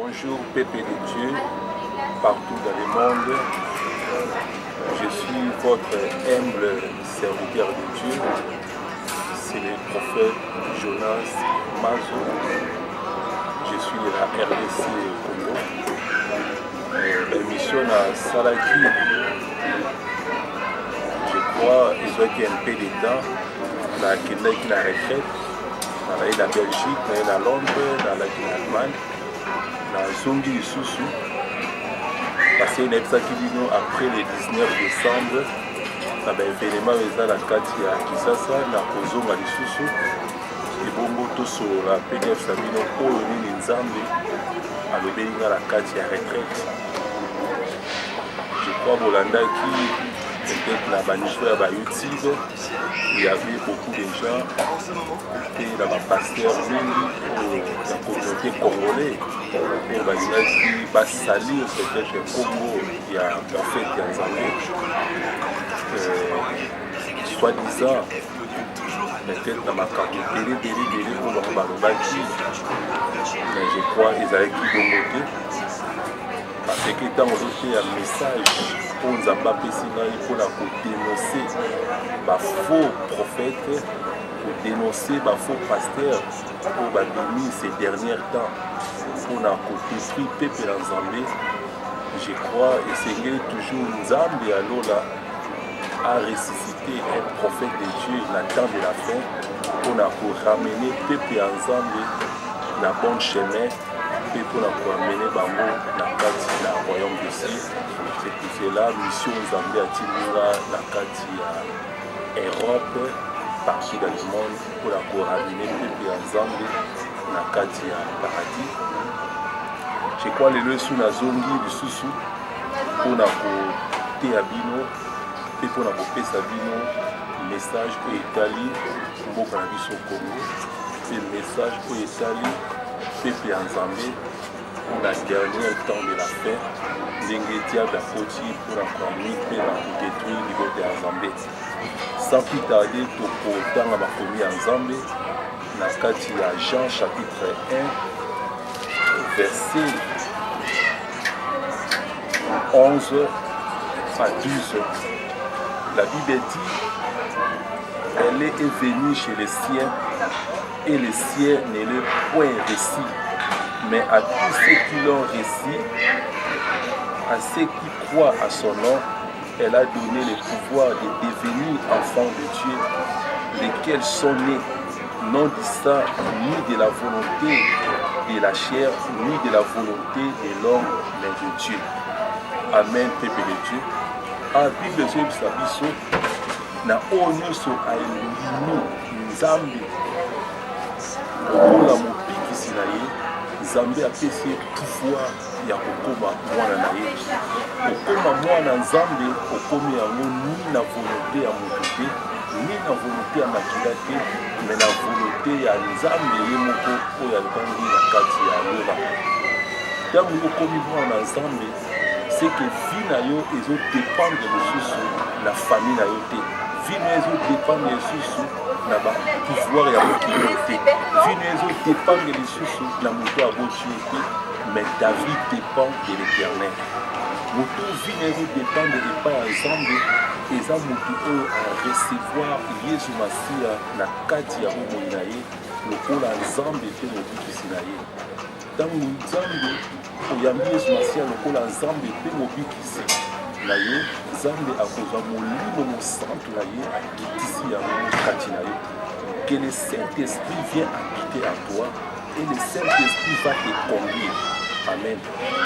Bonjour, peuple de Dieu, partout dans le monde. Je suis votre humble serviteur de Dieu. C'est le prophète Jonas Mazo. Je suis de la RDC Congo. L'émission à Salaki, je crois, ils ont été un peu de temps. Dans la retraite, dans la Belgique, dans la Londres, dans l'Allemagne, dans Zongi Isusu. Parce qu'il y a après le 19 décembre, il y a un événement dans la Katia Kisasa, dans Kozonga Isusu. Et bon, tout sur la PDF Sabino, pour le Nzambe, à l'obéir à la Katia retraite. Je crois Bolanda qui. Peut-être la bannière à YouTube, il y avait beaucoup de gens, et la pasteur pour la communauté congolaise, pour qui va salir peut-être le Congo, il y a un prophète qui a Nzambe, soi-disant, peut-être dans ma carte, pour leur balobaki, mais je crois qu'ils avaient qui bongoté, parce que dans aujourd'hui, il y a un message. Pour nous pour dénoncer les faux prophètes, pour dénoncer les faux pasteurs, pour bénir ces derniers temps, pour détruire le peuple en Zambie. Je crois et c'est toujours Nzambe alors là a ressuscité un prophète de Dieu dans le temps de la fin pour ramener le peuple en Zambie dans le bon chemin. Et pour amener Bango dans le royaume de Dieu. C'est pour cela mission Zambie à Timura, la Europe, partout dans le monde, pour ramener le peuple en Zambie, dans le paradis. Je crois que les leçons na Zongi du Soussou, pour côté Abino, et pour côté Sabino, message pour l'Italie, pour le Congo, et le message pour l'Italie. Peuple en Zambie, pour la dernière temps de la fin, Nengetia Bafoti pour encore détruire le niveau de Zambie. Sans plus tarder, pour autant à ma famille en Zambie, dans le cas de Jean chapitre 1, verset 11 à 12. La Bible dit, elle est venue chez les siens, et les siens ne l'ont point réussi, mais à tous ceux qui l'ont réussi, à ceux qui croient à son nom, elle a donné le pouvoir de devenir enfants de Dieu, lesquels sont nés, non du sang, ni de la volonté de la chair, ni de la volonté de l'homme, mais de Dieu. Amen, peuple de Dieu. A Bible Sabiso, na onyoso aelimo Nzambe. Okola mopikisi na ye, Nzambe apesi pouvoir ya kokoma mwana na ye. Okoma mwana Nzambe okomi yango ni na volonté ya moto te, ni na volonté ya makila te, mais na volonté ya Nzambe ye moko oyo alibandi na kati ya loba. Ntango okomi mwana Nzambe, c'est que vie na yo ezodépendre lisusu na famille na yo te. Vie na ezodépendre lisusu na pouvoir ya mokili te. Vie na ezodépendre lisusu na moto aboti yo te, mais ta vie dépend de l'Éternel. Moto vie na ezodépendre epai ya Nzambe eza moto oyo arecevoir Yesu Masiya na kati ya bomoi na ye lokola Nzambe te mobikisi na ye. Ntango Nzambe oyambi Yesu Masiya lokola Nzambe pe mobikisi na ye, Nzambe akozwa molimo mosantu na ye akitisi yango kati na ye. Que le Saint-Esprit vient habiter en toi et le Saint-Esprit va te conduire. Amen.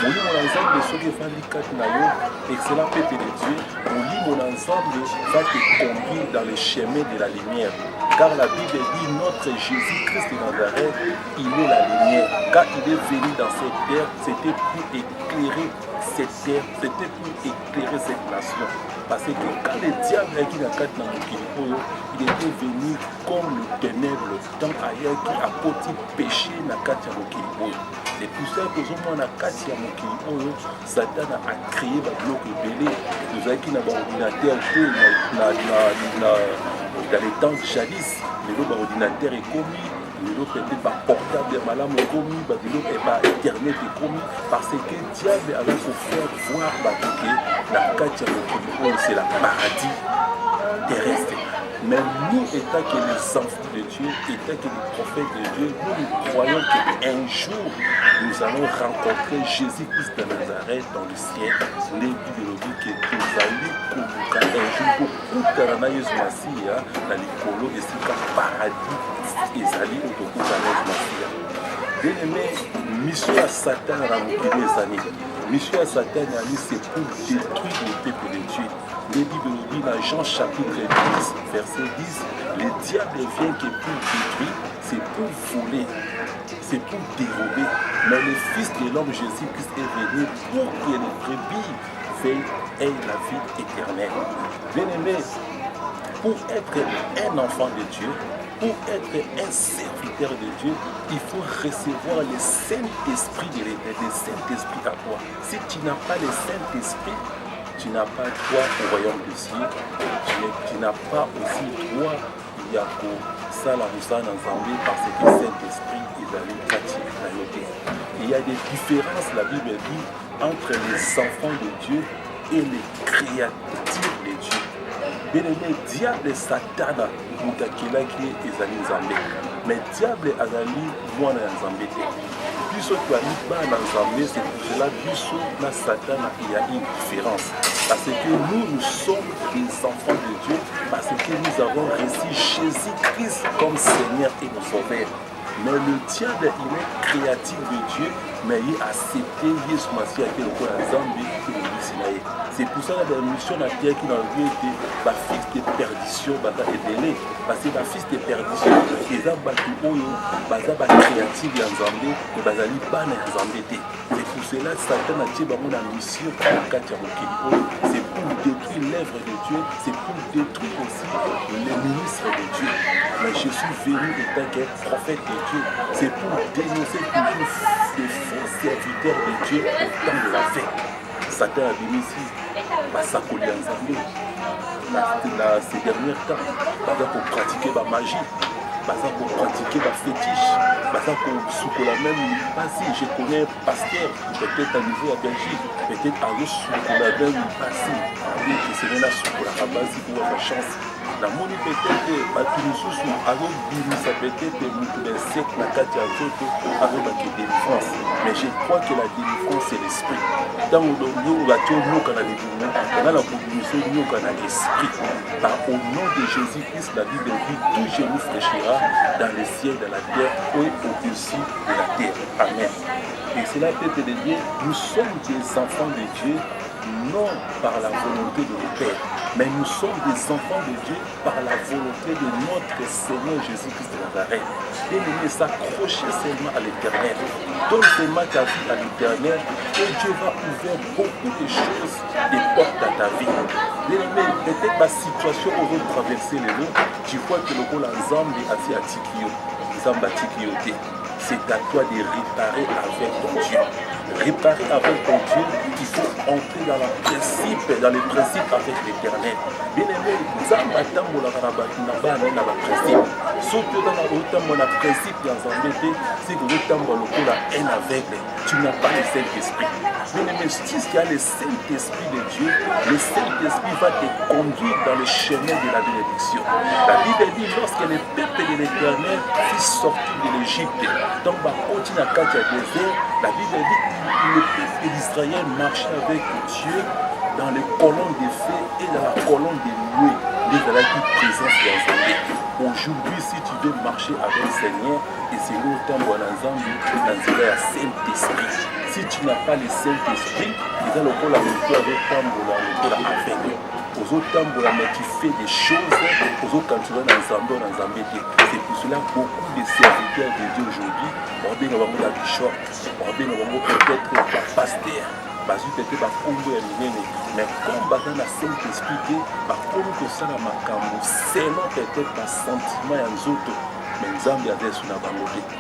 Molimo na Nzambe soki efandi kati na yo, excellent peuple de Dieu, molimo na Nzambe va te conduire dans le chemin de la lumière. Car la Bible dit notre Jésus-Christ de Nazareth, il est la lumière. Quand il est venu dans cette terre, c'était pour éclairer cette terre, c'était pour éclairer cette nation. Parce que quand le diable est venu dans le il était venu comme le ténèbre dans ailleurs qui a porté péché dans le Mokili. C'est pour ça que nous avons Katia Mokili, Satan a créé un bloc belé. Nous avons un ordinateur dans les temps jadis. Mais l'ordinateur est commis lelo peut-être portable ya malamu ekomi biloko internet ekomi parce que diable avait kofaire voir bato ke na kati ya mokili oyo c'est la paradis terrestre. Mais nous, étant que les enfants de Dieu, étant que les prophètes de Dieu, nous croyons qu'un jour, nous allons rencontrer Jésus-Christ de Nazareth dans le ciel. Les biologiques que nous allons un jour beaucoup de Jésus Massia, dans les colos de ce paradis, ils allaient au tour de Jésus Massia. Bien aimé, mission à Satan à les années. Mission à Satan, c'est pour détruire le peuple de Dieu. Les Bibles dit dans Jean chapitre 10, verset 10, le diable vient que pour détruire, c'est pour voler, c'est pour dérober. Mais le Fils de l'homme Jésus-Christ est venu pour que les brebis aient la vie éternelle. Bien aimé, pour être un enfant de Dieu, pour être un serviteur de Dieu, il faut recevoir le Saint-Esprit de l'Éternel, le Saint-Esprit à toi. Si tu n'as pas le Saint-Esprit, tu n'as pas droit au royaume des cieux, tu n'as pas aussi droit il y a pour ça la moussa dans Zambie parce que le Saint-Esprit est allé pratiquer la noté. Il y a des différences, la Bible dit, entre les enfants de Dieu et les créatures de Dieu. Bien aimé, diable et Satan, mutakilaki ezali Nzambe. Mais diable azali mwana ya Nzambe te. Biso toali bana Nzambe, c'est pour cela biso na Satan il y a une différence. Parce que nous sommes des enfants de Dieu, parce que nous avons reçu Jésus-Christ comme Seigneur et nous Sauveur. Mais le diable, il est créatif de Dieu, mais il a accepté Jésus Massia qui est le Zambie et le Sinaï. C'est pour ça que la mission de la terre qui dans le lieu était la fils de perdition, parce que la fils de perdition, ils ont battu les créatifs en Zambie et bazali ban en Zambie. C'est pour cela que Satan a dit la mission pour la carte c'est pour détruire l'œuvre de Dieu, c'est pour détruire aussi les ministres de Dieu. Mais je suis venu étant qu'un prophète de Dieu, c'est pour dénoncer toujours les faux serviteurs de Dieu au temps de la fête. Satan a dit ici, Basakoli en Zambie, ces derniers temps, pour pratiquer la magie, pour pratiquer la fétiche, pour même passer. Je connais un pasteur, peut-être à niveau à Belgique, peut-être à la même passer, je serai là sur la base pour avoir chance. La moni peut-être batunususu azobimisa peut-être mutu d'insecte na kati ya nzoto azobaki délivrance. Mais je crois que la délivrance c'est l'esprit. Tant que batio nyoka na libumu, on a la kobimisa nyoka na esprit. Au nom de Jésus-Christ, la Bible dit tout genou fléchira dans le ciel, dans la terre et au-dessus de la terre. Amen. Et cela peut te dire, nous sommes des enfants de Dieu, non par la volonté de nos pères, mais nous sommes des enfants de Dieu par la volonté de notre Seigneur Jésus-Christ de Nazareth. Bien-aimé, s'accrocher seulement à l'éternel. Donne seulement ta vie à l'éternel et Dieu va ouvrir beaucoup de choses, des portes à ta vie. Bien-aimé, peut-être la situation où vous traversez les mots, tu vois que le rôle ensemble est assez à Tikio. C'est à toi de réparer avec ton Dieu. Réparer avec ton Dieu, il faut entrer dans les principes avec l'éternel. Bien aimé, ça m'attend pour la principe. Surtout dans le principe dans un c'est que un aveugle, tu n'as pas le Saint-Esprit. Bien aimé, si tu as le Saint-Esprit de Dieu, le Saint-Esprit va te conduire dans le chemin de la bénédiction. La Bible dit, lorsque le peuple de l'éternel fut sorti de l'Égypte, donc continue à quatre désert, la Bible dit le peuple d'Israël marchait avec Dieu dans les colonnes de feu et dans la colonne de nuée. Il y a une présence dans aujourd'hui, si tu veux marcher avec le Seigneur, et c'est l'autant dans le Saint-Esprit. Si tu n'as pas le Saint-Esprit, il y a le rôle avec la aveugle. Aux autres mais tu fais des choses, aux autres quand tu vas dans Zambie, c'est pour cela que beaucoup de serviteurs de Dieu aujourd'hui, on dit qu'on va bishop, on dit qu'on va peut-être pasteur, peut-être va Congo et Minene, mais comme dans la Saint-Esprit, comme que ça la makambo, selon peut-être un sentiment et un autre, mais Zambie a des sous la bangote.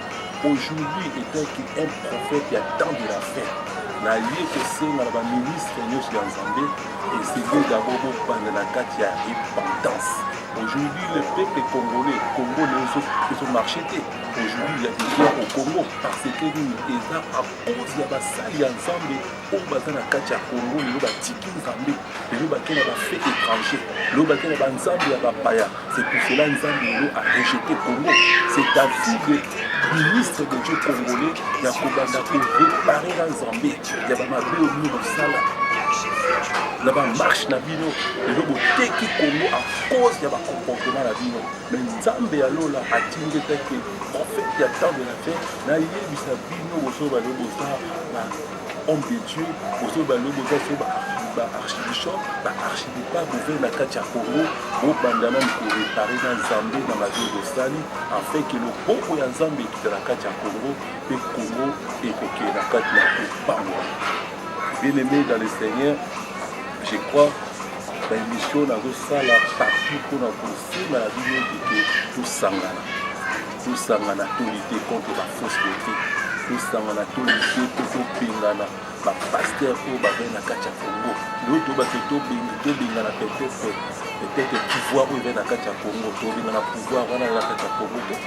Aujourd'hui, étant qu'un prophète qui attend de la fête, na lieu que c'est dans ministre nous sur Zambie et c'est d'abord pendant la carte il y a repentance. Aujourd'hui le peuple congolais, ils ont marché, aujourd'hui il y a des guerres au Congo parce que nini eza à cause ya basali ya nzambe oyo baza na kati ya Congo lelo batiki nzambe lelo bakei na bafe étranger lelo bakei na banzambe ya bapaya. C'est pour cela nzambe lelo a rejeté Congo. C'est David ministre de Dieu congolais ya kobanda koréparer na nzambe ya bamabe oyo bino bosala na bamarche na bino lelo boteki Congo à cause ya bacomportement na bino. Mais nzambe ya lola atingetaki prophète ya temps de la fin nayebisa bino boso balo boza homme de Dieu boso balo boza so archibishop archidipa bouvert na kati ya Congo bobanda nani koréparer na nzambe na mabe bosali afin que loboko ya nzambe ekita na kati ya Congo mpe Congo ekokee na kati na kopango. Bien-aimé dans le Seigneur, je crois la émission nazosala partout mpona kosenga na bino eke tosangana tolite contre bafausse doctrine tosangana tolite mpe tobengana bapaster oyo bavai na kati ya Congo lelo tobake tobengana peut-être pouvoir oyo evai na kati ya Congo tobengana pouvoir wana na kati ya Congo.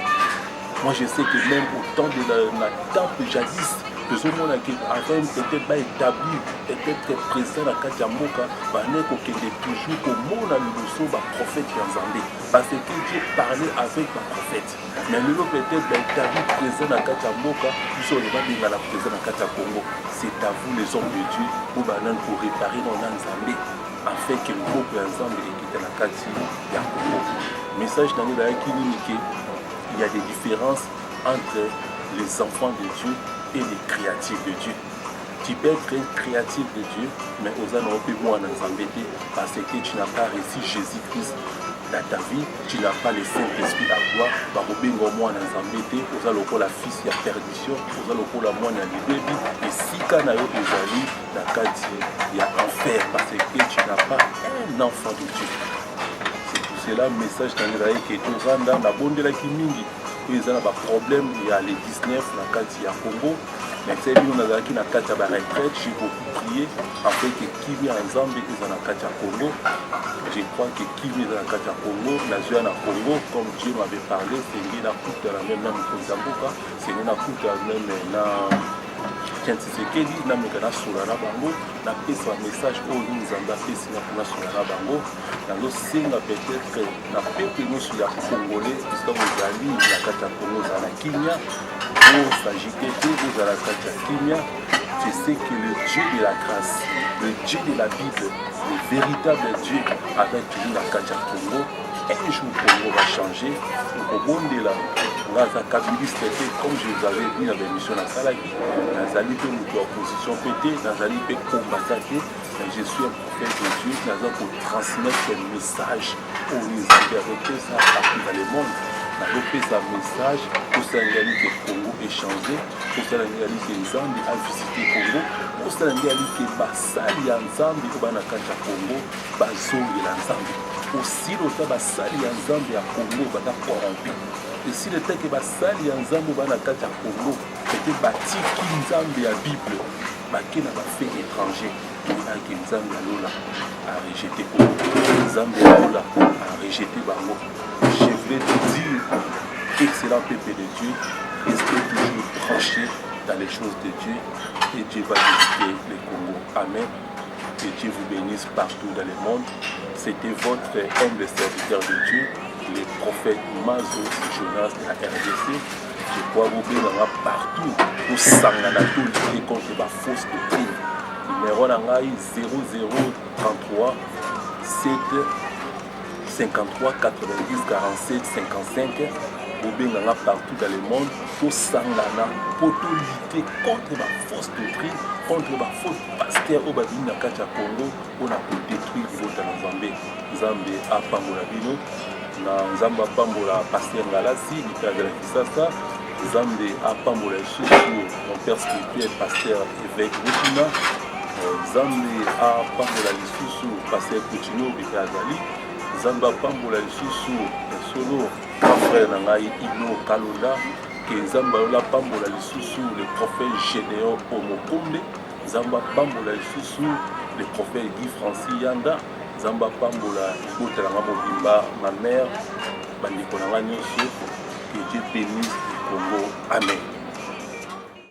Moi je sais que même au temps de la temple jadis tozomona ke avant peut-être baétablir peut-être présent na kati ya mboka bane kokende toujours komona liboso baprophète ya nzambe parce que Dieu parlait avec baprophète. Mais lelo peut-être baétablir présent na kati ya mboka biso oyo babengana présent na kati ya Congo. C'est à vous les hommes de Dieu po banani koréparer na nzambe afin que mboka ya nzambe ekite na kati ya Congo. Message nango ezalaki nini ke il y a des différences entre les enfants de Dieu et les créatifs de Dieu. Tu peux être un créatif de Dieu, mais aux années parce que tu n'as pas reçu Jésus-Christ dans ta vie, tu n'as pas le Saint-Esprit à toi. Aux la fils il y a perdition, aux la moine et si Kanayo Ezali, la kati il y a enfer parce que tu n'as pas un enfant de Dieu. C'est là le message qui est au Rwanda, la bonne de la Kimingi. Ils ont un problème, il y a les 19 dans kati ya Congo. Mais c'est lui on a qui na kati ya retraite, j'ai beaucoup prié afin que Kimi ensemble ils ont na kati ya Congo. Je crois que Kimi dans kati ya Congo, la joie na Congo comme Dieu m'avait parlé, c'est lui na kuta la même na Mkonzamboka, c'est lui na kuta même na Tshisekedi na mekana sura na bango na pesa message oyo nzambe apesi na kuna sura na bango nazosenga peut-être na peuple nyonso ya congolais esika bozali na kati ya Congo ozala na kimia osagike te ozala na kati ya kimia. Je sais que le Dieu de la grâce, le Dieu de la Bible, le véritable Dieu avec lui na kati ya Congo, un jour Congo va changer. Obondela ngaza kabiliste te comme je vous avais dit dans l'émission na salaki nazali pe mutu opposition pété nazali pe combattant te mais je suis un prophète de Dieu naza pour transmettre un message au nzambe avec ça partout dans le monde nazopesa message kosalangali ke Congo échangé kosalangali ke nzambe a visité Congo kosalangali ke basali ya nzambe oyo bana kati ya Congo bazongela nzambe aussi lota basali ya nzambe ya Congo bata corrompu et si le temps que basali ya nzambe bana kati ya Congo peut-être batiki nzambe ya Bible bake na bafe étranger que nzambe ya lola a rejeté Congo nzambe ya lola a rejeté bango. Je voulais te dire, excellent peuple de Dieu, restez toujours branchés dans les choses de Dieu et Dieu va visiter le Congo. Amen. Que Dieu vous bénisse partout dans le monde. C'était votre humble serviteur de Dieu, le prophète Mazo Jonas de la RDC. Je crois vous bénir partout pour s'engager contre la fausse doctrine. Numéro 0033 7 53 90 47 55. Vous bénir partout dans le monde pour s'engager, pour lutter contre la fausse doctrine, contre la fausse pasteur au Babine Katia Congo, pour détruire votre Nzambe. Nzambe a Pambola Bino, Nzambe a Pambola Pasteur Ngalasi, Nika de la Kisasa, Nzambe a Pambola Chouchou, mon père spirituel, Pasteur Évêque Boutina, Nzambe a Pambola Lisusu, Pasteur Coutinho, Bika Azali, Nzambe a Pambola Lisusu, Solo, mon frère Nangaï Ino Kalonda, que Nzambe a Pambola Lisusu, le prophète Généo Omokombe, Nzambe a Pambola Lisusu, le prophète Guy Francis Yanda, Nzambe a Pambola Botelanga Mobimba, ma mère, Bandiko Nanga Nyonso, que Dieu bénisse Congo. Amen.